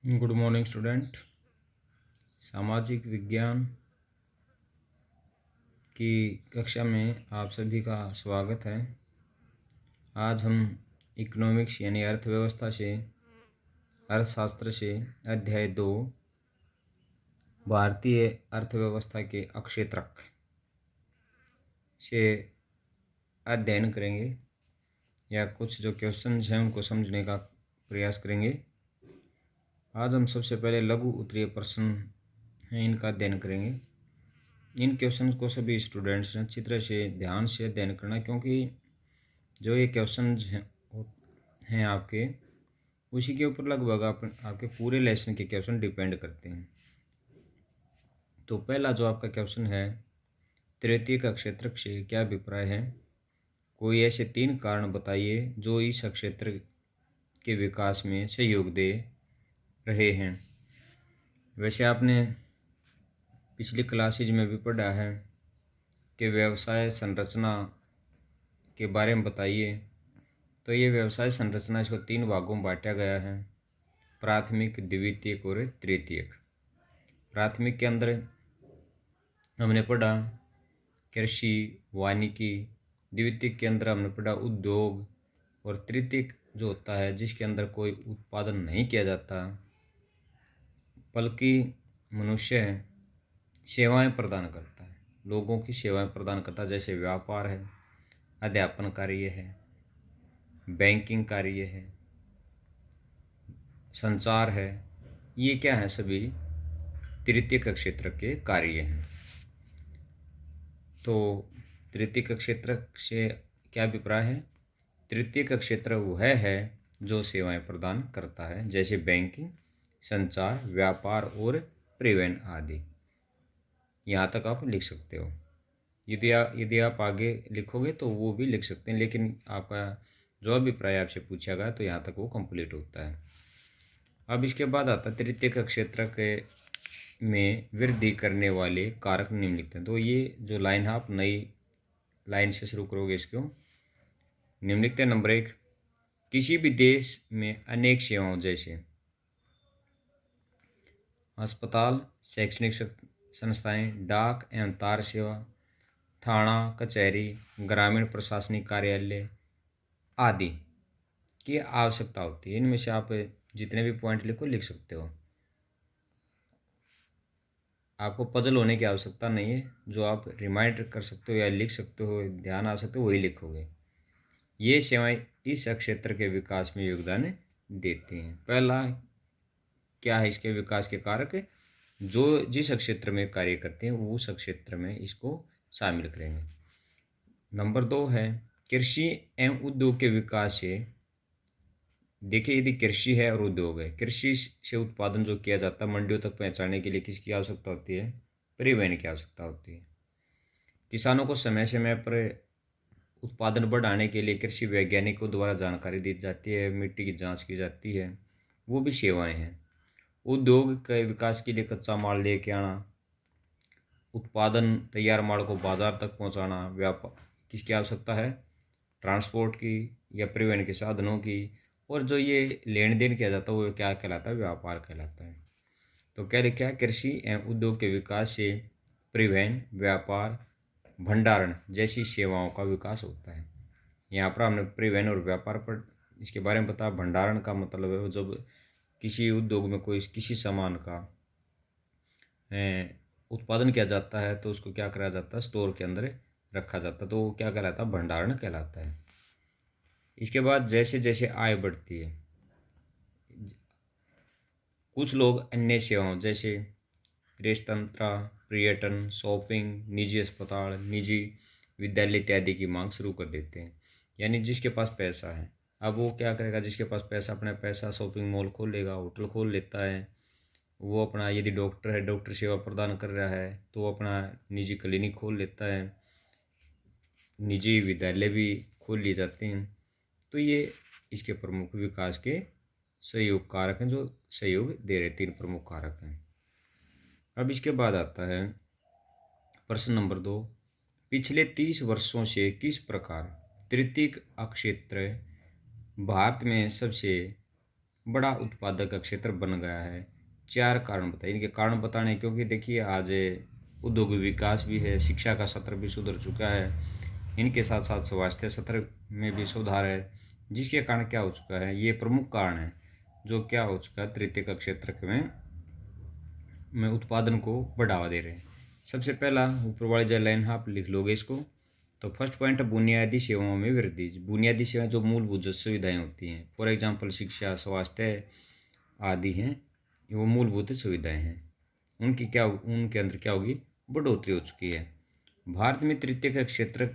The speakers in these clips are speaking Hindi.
Good morning student. सामाजिक विज्ञान की कक्षा में आप सभी का स्वागत है। आज हम इकोनॉमिक्स यानी अर्थव्यवस्था से अर्थशास्त्र से अध्याय 2 भारतीय अर्थव्यवस्था के अक्षेत्रक से अध्ययन करेंगे या कुछ जो क्वेश्चंस हैं उनको समझने का प्रयास करेंगे। आज हम सबसे पहले लघु उत्तरीय प्रश्न हैं इनका अध्ययन करेंगे। इन क्वेश्चंस को सभी स्टूडेंट्स ने अच्छी तरह से ध्यान से अध्ययन करना, क्योंकि जो ये क्वेश्चंस हैं आपके, उसी के ऊपर लगभग आपके पूरे लेसन के क्वेश्चन डिपेंड करते हैं। तो पहला जो आपका क्वेश्चन है, तृतीयक क्षेत्रक से क्या अभिप्राय है? कोई ऐसे 3 कारण बताइए जो इस क्षेत्र के विकास में सहयोग दे रहे हैं। वैसे आपने पिछली क्लासेज में भी पढ़ा है कि व्यवसाय संरचना के बारे में बताइए। तो ये व्यवसाय संरचना, इसको 3 भागों में बांटा गया है, प्राथमिक, द्वितीयक और तृतीयक। प्राथमिक के अंदर हमने पढ़ा कृषि, वानिकी। द्वितीयक के अंदर हमने पढ़ा उद्योग। और तृतीयक जो होता है जिसके अंदर कोई उत्पादन नहीं किया जाता बल्कि मनुष्य सेवाएं प्रदान करता है, लोगों की सेवाएं प्रदान करता है, जैसे व्यापार है, अध्यापन कार्य है, बैंकिंग कार्य है, संचार है। ये क्या है? सभी तृतीयक क्षेत्र के कार्य हैं। तो तृतीयक क्षेत्र से क्या अभिप्राय है? तृतीयक क्षेत्र वह है जो सेवाएं प्रदान करता है, जैसे बैंकिंग, संचार, व्यापार और परिवहन आदि। यहाँ तक आप लिख सकते हो। यदि आप आगे लिखोगे तो वो भी लिख सकते हैं, लेकिन आपका जो अभिप्राय आपसे पूछा गया तो यहाँ तक वो कंप्लीट होता है। अब इसके बाद आता है तृतीयक क्षेत्र के में वृद्धि करने वाले कारक निम्नलिखित हैं। तो ये जो लाइन है, आप नई लाइन से शुरू करोगे इसको। निम्नलिखित है। नंबर 1, किसी भी देश में अनेक सेवाओं जैसे अस्पताल, शैक्षणिक संस्थाएं, डाक एवं तार सेवा, थाना, कचहरी, ग्रामीण प्रशासनिक कार्यालय आदि की आवश्यकता होती है। इनमें से आप जितने भी पॉइंट लिखो लिख सकते हो। आपको पजल होने की आवश्यकता नहीं है। जो आप रिमाइंड कर सकते हो या लिख सकते हो, ध्यान आ सकते हो, वही लिखोगे। ये सेवाएं इस क्षेत्र के विकास में योगदान देती हैं। पहला क्या है इसके विकास के कारक? जो जिस क्षेत्र में कार्य करते हैं वो उस क्षेत्र में इसको शामिल करेंगे। नंबर 2 है कृषि एवं उद्योग के विकास से। देखिए, यदि कृषि है और उद्योग है, कृषि से उत्पादन जो किया जाता है मंडियों तक पहुंचाने के लिए किसकी आवश्यकता होती है? परिवहन की आवश्यकता होती है। किसानों को समय समय पर उत्पादन बढ़ाने के लिए कृषि वैज्ञानिकों द्वारा जानकारी दी जाती है, मिट्टी की जांच की जाती है, वो भी सेवाएं हैं। उद्योग के विकास के लिए कच्चा माल लेके आना, उत्पादन तैयार माल को बाजार तक पहुंचाना, व्यापार किसकी आवश्यकता है? ट्रांसपोर्ट की या परिवहन के साधनों की। और जो ये लेन देन किया जाता है वो क्या कहलाता है? व्यापार कहलाता है। तो क्या लिखा है? कृषि एवं उद्योग के विकास से परिवहन, व्यापार, भंडारण जैसी सेवाओं का विकास होता है। यहाँ पर हमने परिवहन और व्यापार पर इसके बारे में बताया। भंडारण का मतलब है जब किसी उद्योग में कोई किसी सामान का उत्पादन किया जाता है तो उसको क्या करा जाता है? स्टोर के अंदर रखा जाता है, तो वो क्या कहलाता है? भंडारण कहलाता है। इसके बाद जैसे जैसे आय बढ़ती है, कुछ लोग अन्य सेवाओं जैसे रेस्तरां, पर्यटन, शॉपिंग, निजी अस्पताल, निजी विद्यालय इत्यादि की मांग शुरू कर देते हैं। यानी जिसके पास पैसा है, अब वो क्या करेगा? जिसके पास पैसा, अपना पैसा शॉपिंग मॉल खोल लेगा, होटल खोल लेता है। वो अपना, यदि डॉक्टर है, डॉक्टर सेवा प्रदान कर रहा है तो वो अपना निजी क्लिनिक खोल लेता है, निजी विद्यालय भी खोल लिए जाते हैं। तो ये इसके प्रमुख विकास के सहयोग कारक हैं, जो सहयोग दे रहे 3 प्रमुख कारक हैं। अब इसके बाद आता है प्रश्न नंबर 2, पिछले 30 वर्षों से किस प्रकार तृतीयक क्षेत्र भारत में सबसे बड़ा उत्पादक का क्षेत्र बन गया है। 4 कारण बताइए। इनके कारण बताने, क्योंकि देखिए आज उद्योग विकास भी है, शिक्षा का स्तर भी सुधर चुका है, इनके साथ साथ स्वास्थ्य स्तर में भी सुधार है, जिसके कारण क्या हो चुका है, ये प्रमुख कारण है जो क्या हो चुका है, तृतीयक क्षेत्र में उत्पादन को बढ़ावा दे रहे हैं। सबसे पहला ऊपर वाली जो लाइन आप लिख लोगे इसको, तो फर्स्ट पॉइंट है बुनियादी सेवाओं में वृद्धि। बुनियादी सेवाएं जो मूलभूत जो सुविधाएं होती हैं, फॉर एग्जांपल शिक्षा, स्वास्थ्य आदि हैं, वो मूलभूत सुविधाएं हैं, उनके अंदर क्या होगी, बढ़ोतरी हो चुकी है। भारत में तृतीयक क्षेत्र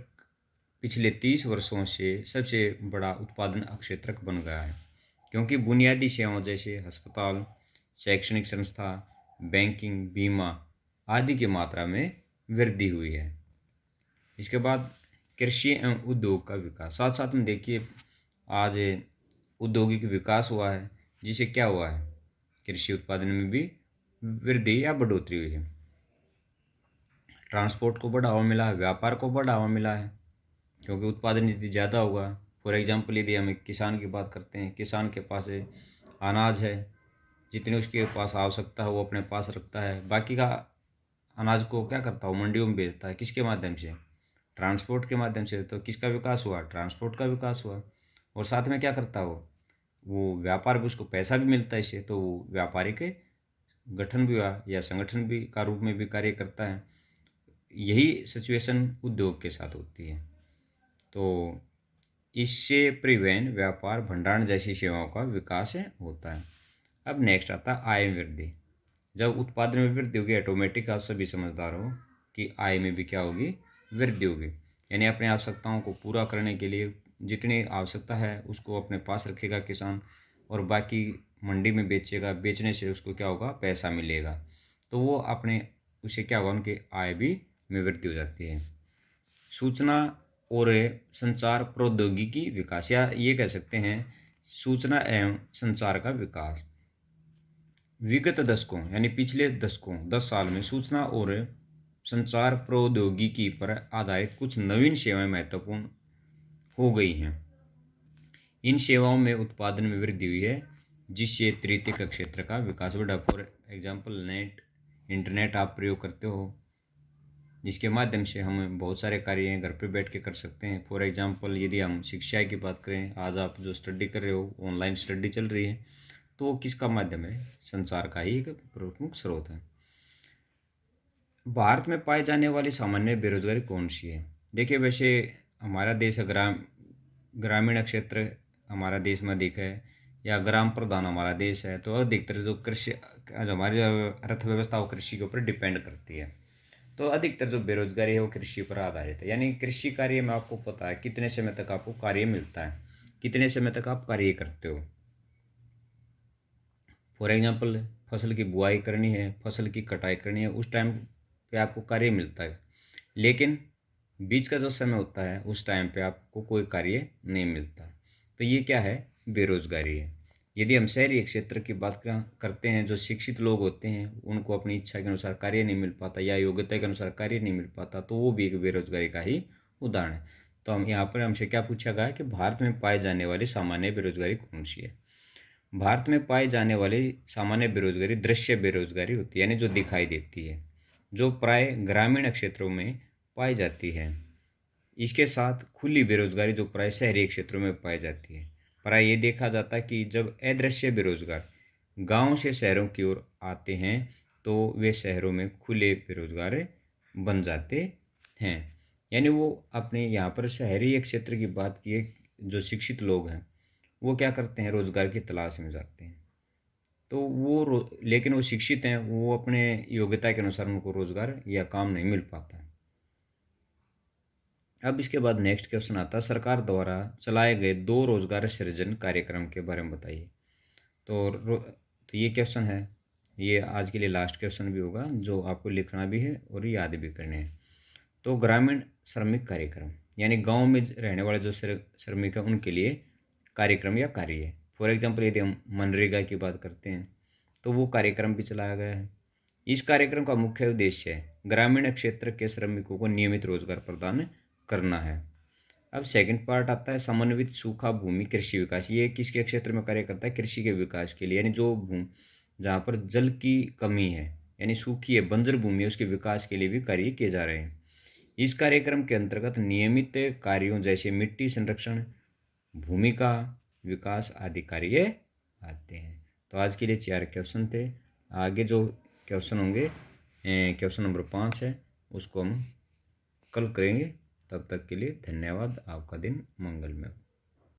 पिछले 30 वर्षों से सबसे बड़ा उत्पादन क्षेत्र बन गया है, क्योंकि बुनियादी सेवाओं जैसे अस्पताल, शैक्षणिक संस्था, बैंकिंग, बीमा आदि की मात्रा में वृद्धि हुई है। इसके बाद कृषि एवं उद्योग का विकास, साथ साथ में देखिए आज औद्योगिक विकास हुआ है, जिससे क्या हुआ है, कृषि उत्पादन में भी वृद्धि या बढ़ोतरी हुई है। ट्रांसपोर्ट को बढ़ावा मिला है, व्यापार को बढ़ावा मिला है, क्योंकि उत्पादन यदि ज़्यादा होगा, फॉर एग्जांपल यदि हम एक किसान की बात करते हैं, किसान के पास अनाज है, जितनी उसके पास आवश्यकता है वो अपने पास रखता है, बाकी का अनाज को क्या करता है, मंडियों में बेचता है, किसके माध्यम से, ट्रांसपोर्ट के माध्यम से। तो किसका विकास हुआ, ट्रांसपोर्ट का विकास हुआ। और साथ में क्या करता है वो व्यापार भी, उसको पैसा भी मिलता है इससे, तो वो व्यापारी के गठन भी हुआ या संगठन भी का रूप में भी कार्य करता है। यही सिचुएशन उद्योग के साथ होती है। तो इससे परिवहन, व्यापार, भंडारण जैसी सेवाओं का विकास होता है। अब नेक्स्ट आता है आय में वृद्धि। जब उत्पादन में वृद्धि होगी, ऑटोमेटिक आप सभी समझदार हो कि आय में भी क्या होगी, वृद्धि होगी। यानी अपनी आवश्यकताओं को पूरा करने के लिए जितनी आवश्यकता है उसको अपने पास रखेगा किसान, और बाकी मंडी में बेचेगा, बेचने से उसको क्या होगा, पैसा मिलेगा, तो वो अपने उसे क्या होगा, उनकी आय भी में वृद्धि हो जाती है। सूचना और संचार प्रौद्योगिकी विकास, या ये कह सकते हैं सूचना एवं संचार का विकास। विगत दशकों यानी पिछले दशकों 10 साल में सूचना और संचार प्रौद्योगिकी पर आधारित कुछ नवीन सेवाएं महत्वपूर्ण हो गई हैं। इन सेवाओं में उत्पादन में वृद्धि हुई है, जिससे तृतीयक क्षेत्र का विकास बढ़ा। फॉर एग्जाम्पल इंटरनेट आप प्रयोग करते हो, जिसके माध्यम से हम बहुत सारे कार्य घर पे बैठ के कर सकते हैं। फॉर एग्जांपल यदि हम शिक्षा की बात करें, आज आप जो स्टडी कर रहे हो, ऑनलाइन स्टडी चल रही है, तो वो किसका माध्यम है, संचार का ही एक प्रमुख स्रोत है। भारत में पाई जाने वाली सामान्य बेरोजगारी कौन सी है? देखिए वैसे हमारा देश ग्रामीण क्षेत्र हमारा देश में अधिक है, या ग्राम प्रधान हमारा देश है, तो अधिकतर जो कृषि, जो हमारी अर्थव्यवस्था वो कृषि के ऊपर डिपेंड करती है। तो अधिकतर जो बेरोजगारी है वो कृषि पर आधारित है। यानी कृषि कार्य में आपको पता है कितने समय तक आपको कार्य मिलता है, कितने समय तक आप कार्य करते हो। फॉर एग्जांपल फसल की बुआई करनी है, फसल की कटाई करनी है, उस टाइम पे आपको कार्य मिलता है, लेकिन बीच का जो समय होता है उस टाइम पे आपको कोई कार्य नहीं मिलता। तो ये क्या है, बेरोजगारी है। यदि हम शहरी क्षेत्र की बात करते हैं, जो शिक्षित लोग होते हैं उनको अपनी इच्छा के अनुसार कार्य नहीं मिल पाता या योग्यता के अनुसार कार्य नहीं मिल पाता, तो वो भी एक बेरोजगारी का ही उदाहरण है। तो हम यहाँ पर हमसे क्या पूछा गया है कि भारत में पाई जाने वाली सामान्य बेरोजगारी कौन सी है? भारत में पाई जाने वाली सामान्य बेरोजगारी दृश्य बेरोजगारी होती है, यानी जो दिखाई देती है, जो प्राय ग्रामीण क्षेत्रों में पाई जाती है। इसके साथ खुली बेरोजगारी जो प्राय शहरी क्षेत्रों में पाई जाती है। प्राय ये देखा जाता है कि जब अदृश्य बेरोजगार गांव से शहरों की ओर आते हैं, तो वे शहरों में खुले बेरोजगार बन जाते हैं। यानी वो अपने यहाँ पर शहरी क्षेत्र की बात की, जो शिक्षित लोग हैं वो क्या करते हैं, रोजगार की तलाश में जाते हैं। तो लेकिन वो शिक्षित हैं, वो अपने योग्यता के अनुसार उनको रोजगार या काम नहीं मिल पाता। अब इसके बाद नेक्स्ट क्वेश्चन आता है, सरकार द्वारा चलाए गए 2 रोजगार सृजन कार्यक्रम के बारे में बताइए। तो ये क्वेश्चन है, ये आज के लिए लास्ट क्वेश्चन भी होगा, जो आपको लिखना भी है और याद भी करने हैं। तो ग्रामीण श्रमिक कार्यक्रम, यानी गांव में रहने वाले जो श्रमिक हैं उनके लिए कार्यक्रम या कार्य है। फॉर एग्जांपल यदि हम मनरेगा की बात करते हैं, तो वो कार्यक्रम भी चलाया गया है। इस कार्यक्रम का मुख्य उद्देश्य है ग्रामीण क्षेत्र के श्रमिकों को नियमित रोजगार प्रदान करना है। अब सेकंड पार्ट आता है समन्वित सूखा भूमि कृषि विकास। ये किसके क्षेत्र में कार्य करता है? कृषि के विकास के लिए, यानी जो जहाँ पर जल की कमी है यानी सूखी है, बंजर भूमि है, उसके विकास के लिए भी कार्य किए जा रहे हैं। इस कार्यक्रम के अंतर्गत नियमित कार्यों जैसे मिट्टी संरक्षण, भूमि का विकास आदि कार्य आते हैं। तो आज के लिए 4 क्वेश्चन थे। आगे जो क्वेश्चन होंगे, क्वेश्चन नंबर 5 है, उसको हम कल करेंगे। तब तक के लिए धन्यवाद। आपका दिन मंगलमय हो।